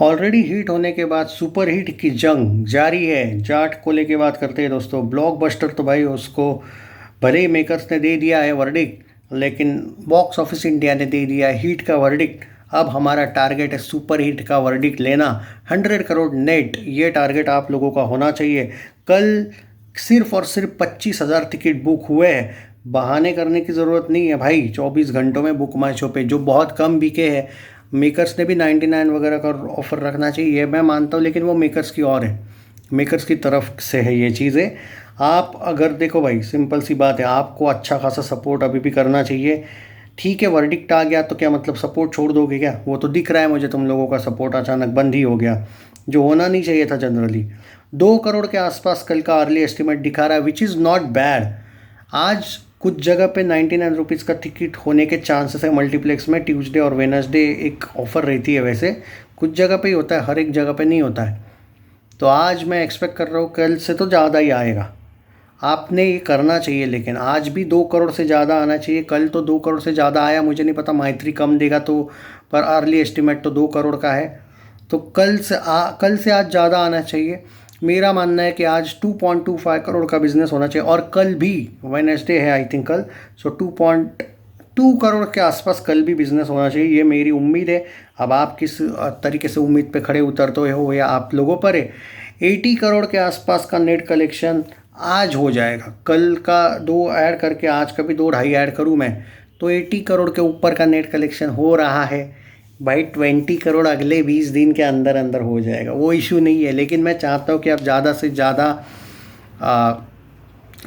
Already hit होने के बाद सुपर हिट की जंग जारी है। जाट को लेके बात करते हैं दोस्तों। ब्लॉकबस्टर तो भाई उसको भले ही मेकर्स ने दे दिया है वर्डिक्ट, लेकिन बॉक्स ऑफिस इंडिया ने दे दिया है हिट का वर्डिक्ट। अब हमारा टारगेट है सुपर हिट का वर्डिक्ट लेना, 100 करोड़ नेट। ये टारगेट आप लोगों का होना चाहिए। कल सिर्फ और सिर्फ 25,000 टिकट बुक हुए हैं। बहाने करने की ज़रूरत नहीं है भाई। 24 घंटों में बुक माई शो पे जो बहुत कम बिके हैं। मेकर्स ने भी 99 वगैरह का ऑफ़र रखना चाहिए, मैं मानता हूँ, लेकिन वो मेकर्स की और है, मेकर्स की तरफ से है ये चीज़ें। आप अगर देखो भाई, सिंपल सी बात है, आपको अच्छा खासा सपोर्ट अभी भी करना चाहिए। ठीक है, वर्डिक्ट आ गया तो क्या मतलब सपोर्ट छोड़ दोगे क्या? वो तो दिख रहा है मुझे, तुम लोगों का सपोर्ट अचानक बंद ही हो गया, जो होना नहीं चाहिए था जनरली। 2 करोड़ के आसपास कल का अर्ली एस्टिमेट दिखा रहा है, विच इज़ नॉट बैड। आज कुछ जगह पे 99 रुपीज़ का टिकट होने के चांसेस है मल्टीप्लेक्स में। ट्यूसडे और वेनसडे एक ऑफ़र रहती है, वैसे कुछ जगह पे ही होता है, हर एक जगह पे नहीं होता है। तो आज मैं एक्सपेक्ट कर रहा हूँ कल से तो ज़्यादा ही आएगा। आपने ये करना चाहिए, लेकिन आज भी 2 करोड़ से ज़्यादा आना चाहिए। कल तो 2 करोड़ से ज़्यादा आया, मुझे नहीं पता माइत्री कम देगा तो, पर अर्ली एस्टिमेट तो 2 करोड़ का है। तो कल से आज ज़्यादा आना चाहिए। मेरा मानना है कि आज 2.25 करोड़ का बिजनेस होना चाहिए, और कल भी वेडनेसडे है आई थिंक कल, सो 2.2 करोड़ के आसपास कल भी बिजनेस होना चाहिए, ये मेरी उम्मीद है। अब आप किस तरीके से उम्मीद पे खड़े उतरते हो या आप लोगों पर है। 80 करोड़ के आसपास का नेट कलेक्शन आज हो जाएगा। कल का 2 ऐड करके आज का भी 2-2.5 ऐड करूँ मैं, तो 80 करोड़ के ऊपर का नेट कलेक्शन हो रहा है भाई। 20 करोड़ अगले 20 दिन के अंदर अंदर हो जाएगा, वो इशू नहीं है। लेकिन मैं चाहता हूँ कि आप ज़्यादा से ज़्यादा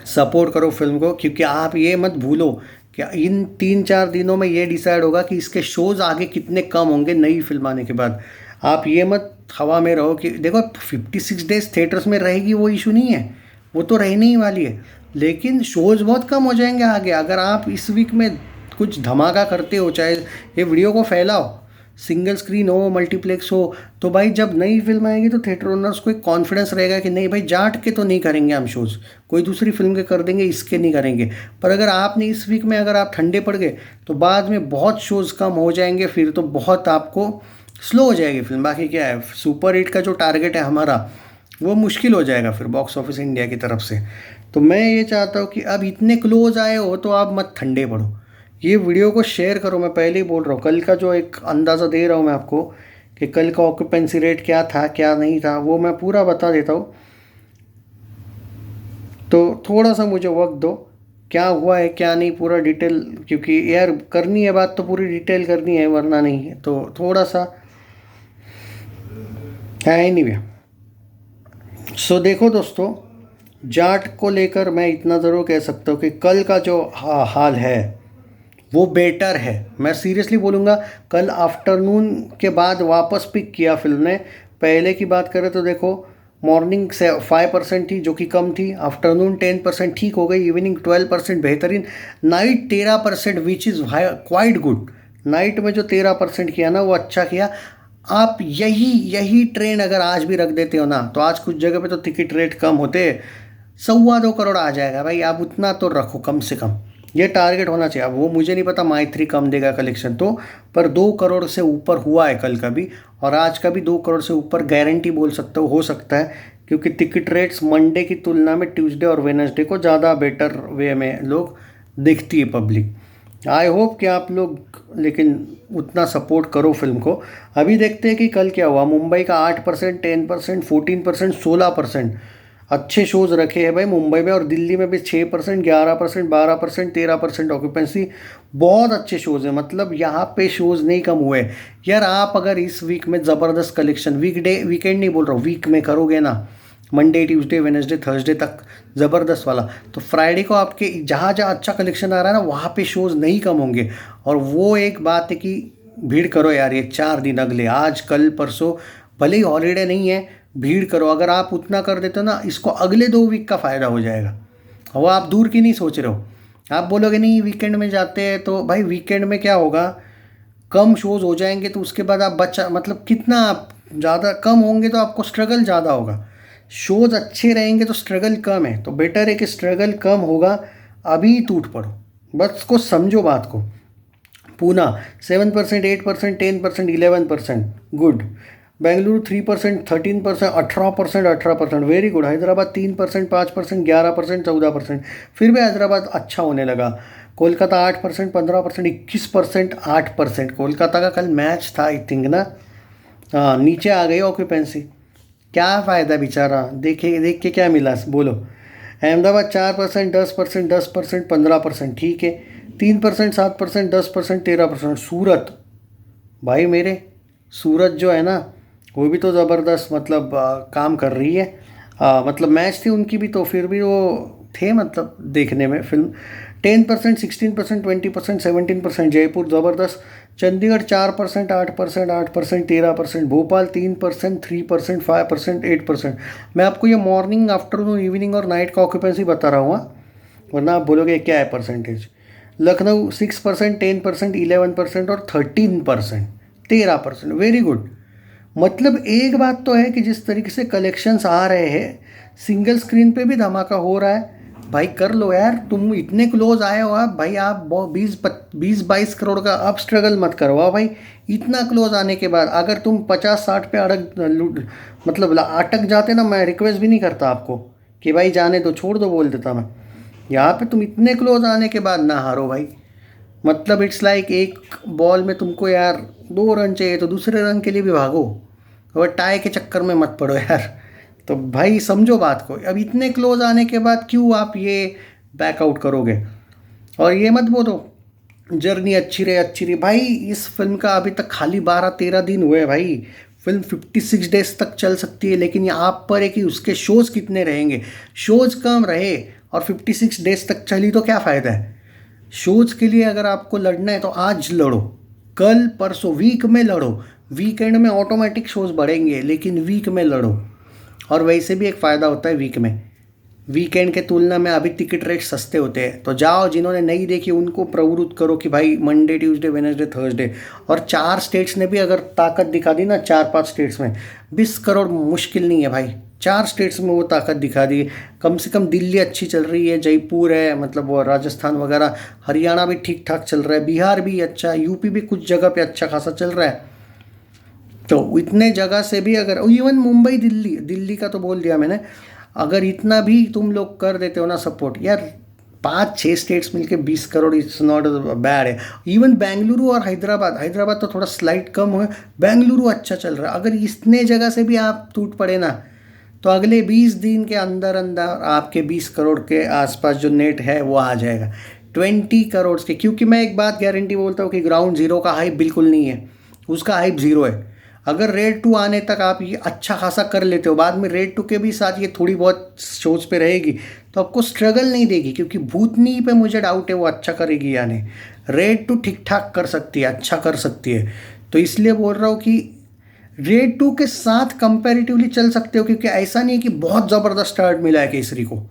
सपोर्ट करो फिल्म को, क्योंकि आप ये मत भूलो कि इन 3-4 दिनों में ये डिसाइड होगा कि इसके शोज़ आगे कितने कम होंगे नई फिल्म आने के बाद। आप ये मत हवा में रहो कि देखो 56 डेज थिएटर्स में रहेगी, वो इशू नहीं है, वो तो रहने ही वाली है। लेकिन शोज़ बहुत कम हो जाएंगे आगे। अगर आप इस वीक में कुछ धमाका करते हो, चाहे ये वीडियो को फैलाओ, सिंगल स्क्रीन हो, मल्टीप्लेक्स हो, तो भाई जब नई फिल्म आएगी तो थिएटर ओनर्स को एक कॉन्फिडेंस रहेगा कि नहीं भाई, जाट के तो नहीं करेंगे हम शोज़, कोई दूसरी फिल्म के कर देंगे, इसके नहीं करेंगे। पर अगर आपने इस वीक में अगर आप ठंडे पड़ गए तो बाद में बहुत शोज़ कम हो जाएंगे, फिर तो बहुत आपको स्लो हो जाएगी फिल्म। बाकी क्या है, सुपर हिट का जो टारगेट है हमारा, वो मुश्किल हो जाएगा फिर बॉक्स ऑफिस इंडिया की तरफ से। तो मैं ये चाहता हूँ कि अब इतने क्लोज आए हो तो आप मत ठंडे पड़ो, ये वीडियो को शेयर करो। मैं पहले ही बोल रहा हूँ, कल का जो एक अंदाज़ा दे रहा हूँ मैं आपको कि कल का ऑक्यूपेंसी रेट क्या था क्या नहीं था, वो मैं पूरा बता देता हूँ। तो थोड़ा सा मुझे वक्त दो, क्या हुआ है क्या नहीं पूरा डिटेल, क्योंकि यार करनी है बात तो पूरी डिटेल करनी है, वरना नहीं है तो थोड़ा सा है ही नहीं भैया। सो देखो दोस्तों, जाट को लेकर मैं इतना ज़रूर कह सकता हूँ कि कल का जो हाल है वो बेटर है। मैं सीरियसली बोलूँगा, कल आफ्टरनून के बाद वापस पिक किया फिल्म ने। पहले की बात करें तो देखो, मॉर्निंग से 5% थी जो कि कम थी, आफ्टरनून 10% ठीक हो गई, इवनिंग 12% बेहतरीन, night 13% which is quite good. Night में जो 13% किया ना वो अच्छा किया। आप यही ट्रेंड अगर आज भी रख देते हो ना, तो आज कुछ जगह पे तो टिकट रेट कम होते, 1.25 करोड़ आ जाएगा भाई। आप उतना तो रखो कम से कम, ये टारगेट होना चाहिए। अब वो मुझे नहीं पता माई3 कम देगा कलेक्शन तो, पर 2 करोड़ से ऊपर हुआ है कल का भी, और आज का भी 2 करोड़ से ऊपर गारंटी बोल सकते हो सकता है, क्योंकि टिकट रेट्स मंडे की तुलना में ट्यूसडे और वेडनेसडे को ज़्यादा बेटर वे में लोग देखती है पब्लिक। आई होप कि आप लोग लेकिन उतना सपोर्ट करो फिल्म को। अभी देखते हैं कि कल क्या हुआ। मुंबई का 8%, 10%, 14%, 16% अच्छे शोज़ रखे हैं भाई मुंबई में, और दिल्ली में भी 6%, 11%, 12%, 13% ऑक्यूपेंसी, बहुत अच्छे शोज़ हैं। मतलब यहाँ पे शोज़ नहीं कम हुए यार। आप अगर इस वीक में ज़बरदस्त कलेक्शन, वीकेंड नहीं बोल रहा हूँ, वीक में करोगे ना, मंडे ट्यूसडे वेडनेसडे थर्सडे तक ज़बरदस्त वाला, तो फ्राइडे को आपके जहाँ जहाँ अच्छा कलेक्शन आ रहा है ना, वहाँ पे शोज़ नहीं कम होंगे। और वो एक बात है कि भीड़ करो यार, ये 4 दिन अगले, आज कल परसों, भले ही हॉलीडे नहीं है, भीड़ करो। अगर आप उतना कर देते हो ना, इसको अगले 2 वीक का फ़ायदा हो जाएगा। वो आप दूर की नहीं सोच रहे हो। आप बोलोगे नहीं वीकेंड में जाते हैं, तो भाई वीकेंड में क्या होगा, कम शोज़ हो जाएंगे, तो उसके बाद आप बच्चा मतलब कितना आप ज़्यादा कम होंगे तो आपको स्ट्रगल ज़्यादा होगा। शोज़ अच्छे रहेंगे तो स्ट्रगल कम है, तो बेटर है कि स्ट्रगल कम होगा, अभी टूट पड़ो, बस को समझो बात को। Poona 7%, 8%, 10%, 11% good. Bengaluru 3%, 13%, 18%, 18%, very good. Hyderabad 3%, 5%, 11%, 14%, फिर भी हैदराबाद अच्छा होने लगा। कोलकाता 8%, 15%, 21%, 8%। कोलकाता का कल मैच था आई थिंक ना। हाँ, नीचे आ गई ऑक्यूपेंसी। क्या फ़ायदा बेचारा, देखे देख के क्या मिला बोलो। अहमदाबाद 4%, 10%, 10%, 15%, ठीक है। 3%, 7%, 10%, 13%। सूरत, भाई मेरे, सूरत जो है ना, वो भी तो ज़बरदस्त मतलब काम कर रही है। मतलब मैच थी उनकी भी, तो फिर भी वो थे मतलब देखने में फिल्म। 10%, 16%, 20%, 17%। जयपुर ज़बरदस्त। चंडीगढ़ 4%, 8%, 8%, 13%। भोपाल 3%, 3%, 5%, 8%। मैं आपको ये मॉर्निंग, आफ्टरनून, इवनिंग और नाइट का ऑक्यूपेंसी बता रहा हूँ, वरना आप बोलोगे क्या है परसेंटेज। लखनऊ 6%, 10%, 11% और 13%, 13%। Very good. मतलब एक बात तो है कि जिस तरीके से कलेक्शंस आ रहे हैं, सिंगल स्क्रीन पे भी धमाका हो रहा है। भाई कर लो यार, तुम इतने क्लोज आए हो आप भाई, आप 20-22 करोड़ का आप स्ट्रगल मत करवाओ भाई। इतना क्लोज आने के बाद अगर तुम 50-60 पे मतलब अटक जाते ना, मैं रिक्वेस्ट भी नहीं करता आपको कि भाई जाने दो, छोड़ दो, बोल देता मैं। यहाँ पे तुम इतने क्लोज आने के बाद ना हारो भाई। मतलब इट्स लाइक एक बॉल में तुमको यार 2 रन चाहिए, तो दूसरे रन के लिए भी भागो, और टाई के चक्कर में मत पड़ो यार। तो भाई समझो बात को, अब इतने क्लोज आने के बाद क्यों आप ये बैकआउट करोगे। और ये मत बोलो जर्नी अच्छी रही भाई। इस फिल्म का अभी तक खाली 12-13 दिन हुए भाई। फिल्म 56 डेज तक चल सकती है, लेकिन ये आप पर है कि उसके शोज़ कितने रहेंगे। शोज़ कम रहे और 56 डेज तक चली तो क्या फ़ायदा है। शोज़ के लिए अगर आपको लड़ना है तो आज लड़ो, कल परसों, वीक में लड़ो। वीकेंड में ऑटोमेटिक शोज़ बढ़ेंगे, लेकिन वीक में लड़ो। और वैसे भी एक फ़ायदा होता है वीक में, वीकेंड के तुलना में अभी टिकट रेट सस्ते होते हैं। तो जाओ, जिन्होंने नहीं देखी उनको प्रवृत्त करो कि भाई मंडे, ट्यूसडे, वेडनेसडे, थर्सडे। और 4 स्टेट्स ने भी अगर ताकत दिखा दी ना, 4-5 स्टेट्स में 20 करोड़ मुश्किल नहीं है भाई। 4 स्टेट्स में वो ताकत दिखा दी। कम से कम दिल्ली अच्छी चल रही है, जयपुर है, मतलब वो राजस्थान वगैरह, हरियाणा भी ठीक ठाक चल रहा है, बिहार भी अच्छा, यूपी भी कुछ जगह पे अच्छा खासा चल रहा है। तो इतने जगह से भी अगर, इवन मुंबई, दिल्ली, दिल्ली का तो बोल दिया मैंने, अगर इतना भी तुम लोग कर देते हो ना सपोर्ट यार, 5-6 स्टेट्स मिलके 20 करोड़, इट्स नॉट बैड है। इवन बेंगलुरु और हैदराबाद, हैदराबाद तो थोड़ा स्लाइट कम हुआ, बेंगलुरु अच्छा चल रहा है। अगर इतने जगह से भी आप टूट पड़े ना, तो अगले 20 दिन के अंदर अंदर आपके 20 करोड़ के आसपास जो नेट है वो आ जाएगा, 20 करोड़ के। क्योंकि मैं एक बात गारंटी बोलता हूँ कि ग्राउंड जीरो का हाइप बिल्कुल नहीं है, उसका हाइप ज़ीरो है। अगर रेड 2 आने तक आप ये अच्छा खासा कर लेते हो, बाद में रेड 2 के भी साथ ये थोड़ी बहुत शोज़ पे रहेगी, तो आपको स्ट्रगल नहीं देगी। क्योंकि भूतनी पे मुझे डाउट है वो अच्छा करेगी या नहीं। रेड 2 ठीक ठाक कर सकती है, अच्छा कर सकती है। तो इसलिए बोल रहा हूँ कि रेड 2 के साथ कंपैरेटिवली चल सकते हो, क्योंकि ऐसा नहीं है कि बहुत ज़बरदस्त स्टार्ट मिला है केसरी को,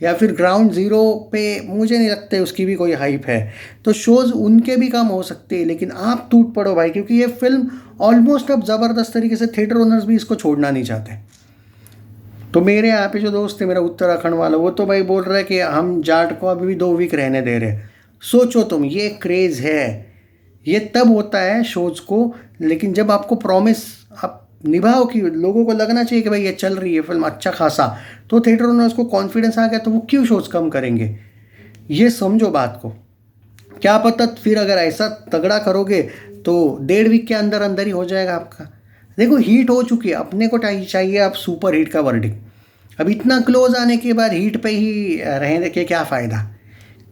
या फिर ग्राउंड ज़ीरो पे मुझे नहीं लगता है उसकी भी कोई हाइप है। तो शोज़ उनके भी कम हो सकते हैं, लेकिन आप टूट पड़ो भाई, क्योंकि ये फिल्म ऑलमोस्ट अब ज़बरदस्त तरीके से थिएटर ओनर्स भी इसको छोड़ना नहीं चाहते। तो मेरे यहाँ पे जो दोस्त है, मेरा उत्तराखंड वाला, वो तो भाई बोल रहा है कि हम जाट को अभी भी 2 वीक रहने दे रहे हैं। सोचो तुम, ये क्रेज़ है। ये तब होता है शोज़ को, लेकिन जब आपको प्रॉमिस आप निभाओ कि लोगों को लगना चाहिए कि भाई ये चल रही है फिल्म अच्छा खासा, तो थिएटर ओनर्स को कॉन्फिडेंस आ गया, तो वो क्यों शोज़ कम करेंगे। ये समझो बात को। क्या पता फिर अगर ऐसा तगड़ा करोगे तो 1.5 वीक के अंदर अंदर ही हो जाएगा आपका। देखो हीट हो चुकी है, अपने को चाहिए अब सुपर हिट का वर्डिंग। अब इतना क्लोज आने के बाद हीट पे ही रहने के क्या फ़ायदा।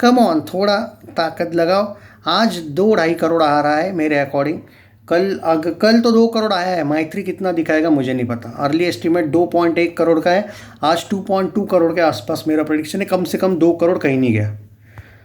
कम ऑन, थोड़ा ताकत लगाओ। आज 2-2.5 करोड़ आ रहा है मेरे अकॉर्डिंग। कल तो 2 करोड़ आया है, मैत्री कितना दिखाएगा मुझे नहीं पता। अर्ली एस्टिमेट 2.1 करोड़ का है, आज 2.2 करोड़ के आसपास मेरा प्रेडिक्शन है। कम से कम 2 करोड़ कहीं नहीं गया।